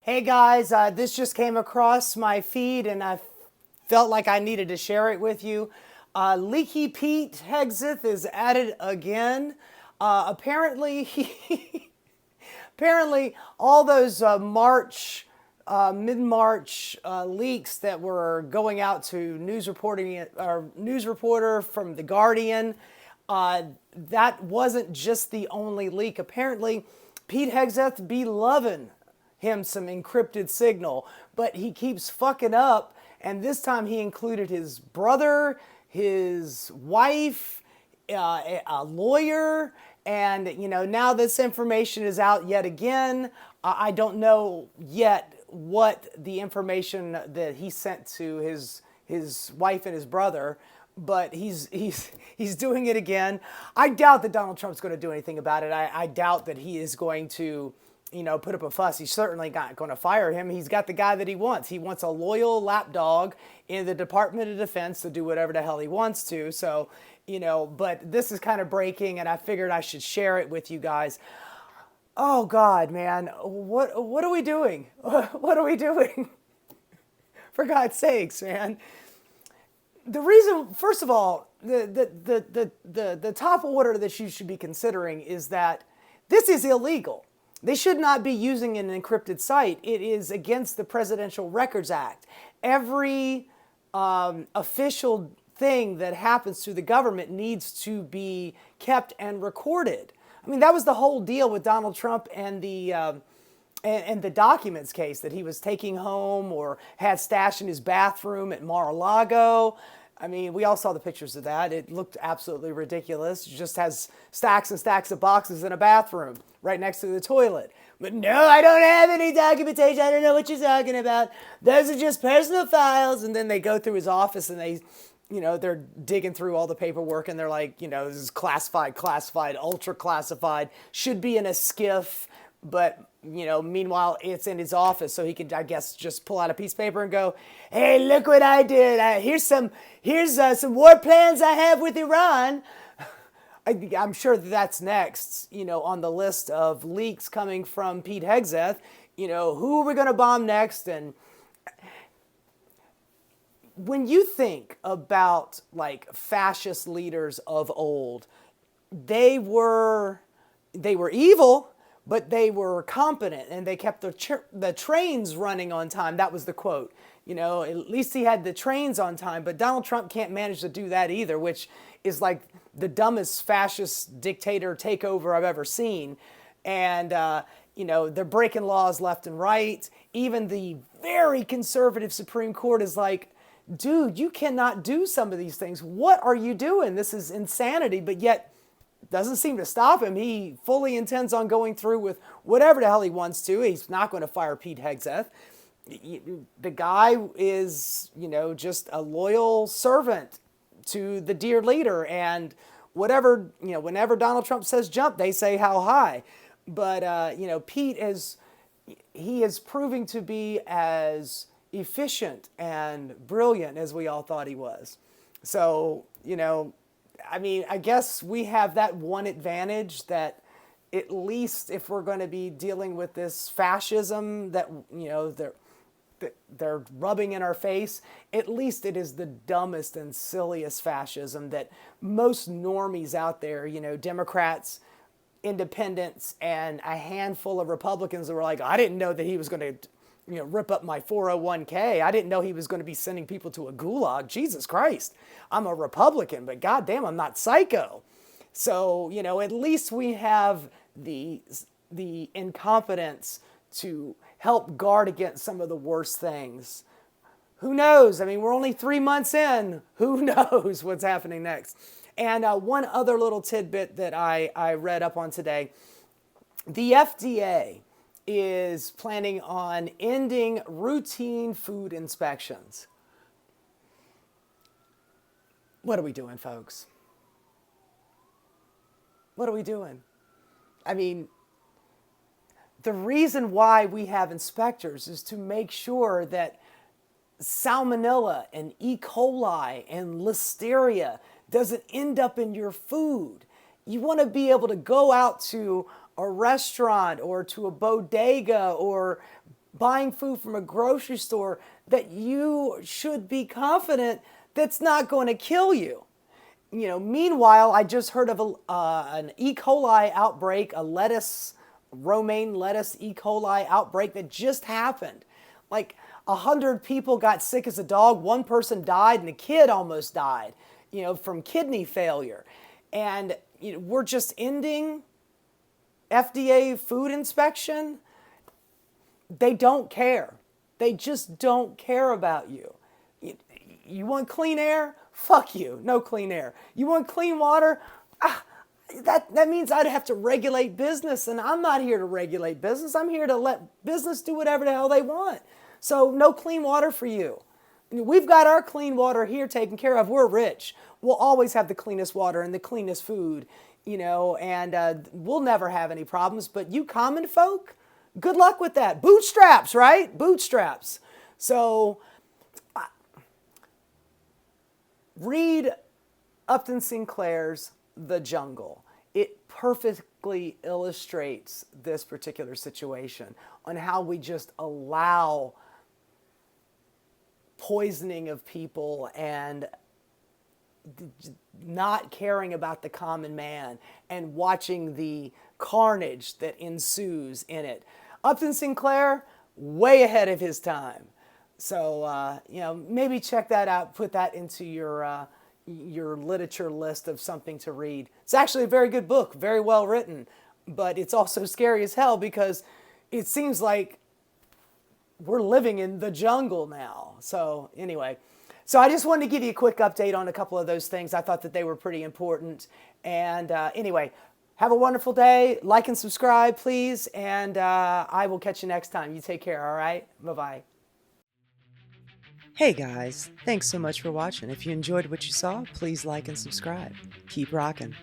Hey guys, this just came across my feed and I felt like I needed to share it with you. Leaky Pete Hegseth is at it again. Apparently, apparently all those mid-March leaks that were going out to news reporter from The Guardian, that wasn't just the only leak. Apparently, Pete Hegseth be loving him some encrypted signal, but he keeps fucking up. And this time he included his brother, his wife, a lawyer, and now this information is out yet again. I don't know yet what the information that he sent to his wife and his brother, but he's doing it again. I doubt that Donald Trump's going to do anything about it. I doubt that he is going to put up a fuss. He's certainly not going to fire him. He's got the guy that he wants. He wants a loyal lapdog in the Department of Defense to do whatever the hell he wants to. So, but this is kind of breaking, and I figured I should share it with you guys. Oh God, man, what are we doing? What are we doing? For God's sakes, man. The reason, first of all, the top order that you should be considering is that this is illegal. They should not be using an encrypted site. It is against the Presidential Records Act. Every official thing that happens to the government needs to be kept and recorded. I mean, that was the whole deal with Donald Trump and the documents case that he was taking home or had stashed in his bathroom at Mar-a-Lago. I mean, we all saw the pictures of that. It looked absolutely ridiculous. It just has stacks and stacks of boxes in a bathroom right next to the toilet. But no, I don't have any documentation. I don't know what you're talking about. Those are just personal files. And then they go through his office and they're digging through all the paperwork and they're like, this is classified, ultra classified, should be in a SCIF. But, meanwhile, it's in his office, so he could, I guess, just pull out a piece of paper and go, hey, look what I did. Here's some war plans I have with Iran. I'm sure that's next, on the list of leaks coming from Pete Hegseth. Who are we going to bomb next? And when you think about, like, fascist leaders of old, they were evil, but they were competent and they kept the trains running on time. That was the quote. At least he had the trains on time, but Donald Trump can't manage to do that either, which is like the dumbest fascist dictator takeover I've ever seen. And, they're breaking laws left and right. Even the very conservative Supreme Court is like, dude, you cannot do some of these things. What are you doing? This is insanity, but yet doesn't seem to stop him. He fully intends on going through with whatever the hell he wants to. He's not going to fire Pete Hegseth. The guy is, just a loyal servant to the dear leader. And whatever, whenever Donald Trump says jump, they say how high. But, Pete he is proving to be as efficient and brilliant as we all thought he was. So, I guess we have that one advantage that at least if we're going to be dealing with this fascism that, they're rubbing in our face, at least it is the dumbest and silliest fascism that most normies out there, Democrats, independents, and a handful of Republicans that were like, I didn't know that he was going to rip up my 401k. I didn't know he was going to be sending people to a gulag. Jesus Christ. I'm a Republican, but goddamn, I'm not psycho. So, at least we have the incompetence to help guard against some of the worst things. Who knows? I mean, we're only 3 months in. Who knows what's happening next? And one other little tidbit that I read up on today. The FDA is planning on ending routine food inspections. What are we doing, folks? What are we doing? I mean, the reason why we have inspectors is to make sure that salmonella and E. coli and listeria doesn't end up in your food. You want to be able to go out to a restaurant or to a bodega or buying food from a grocery store that you should be confident that's not going to kill you. Meanwhile, I just heard of an E. coli outbreak, romaine lettuce E. coli outbreak that just happened. Like 100 people got sick as a dog. One person died, and a kid almost died, from kidney failure. And we're just ending FDA food inspection. They don't care. They just don't care about you. You want clean air? Fuck you. No clean air. You want clean water? That means I'd have to regulate business, and I'm not here to regulate business. I'm here to let business do whatever the hell they want. So no clean water for you. We've got our clean water here taken care of. We're rich. We'll always have the cleanest water and the cleanest food, and we'll never have any problems. But you common folk, good luck with that. Bootstraps, right? Bootstraps. So read Upton Sinclair's The Jungle. It perfectly illustrates this particular situation on how we just allow poisoning of people and not caring about the common man and watching the carnage that ensues in it. Upton Sinclair, way ahead of his time. So, maybe check that out, put that into your literature list of something to read. It's actually a very good book, very well written, but it's also scary as hell because it seems like we're living in the jungle now. So anyway, I just wanted to give you a quick update on a couple of those things. I thought that they were pretty important. And anyway, have a wonderful day. Like and subscribe, please. And I will catch you next time. You take care, all right? Bye-bye. Hey guys, thanks so much for watching. If you enjoyed what you saw, please like and subscribe. Keep rocking.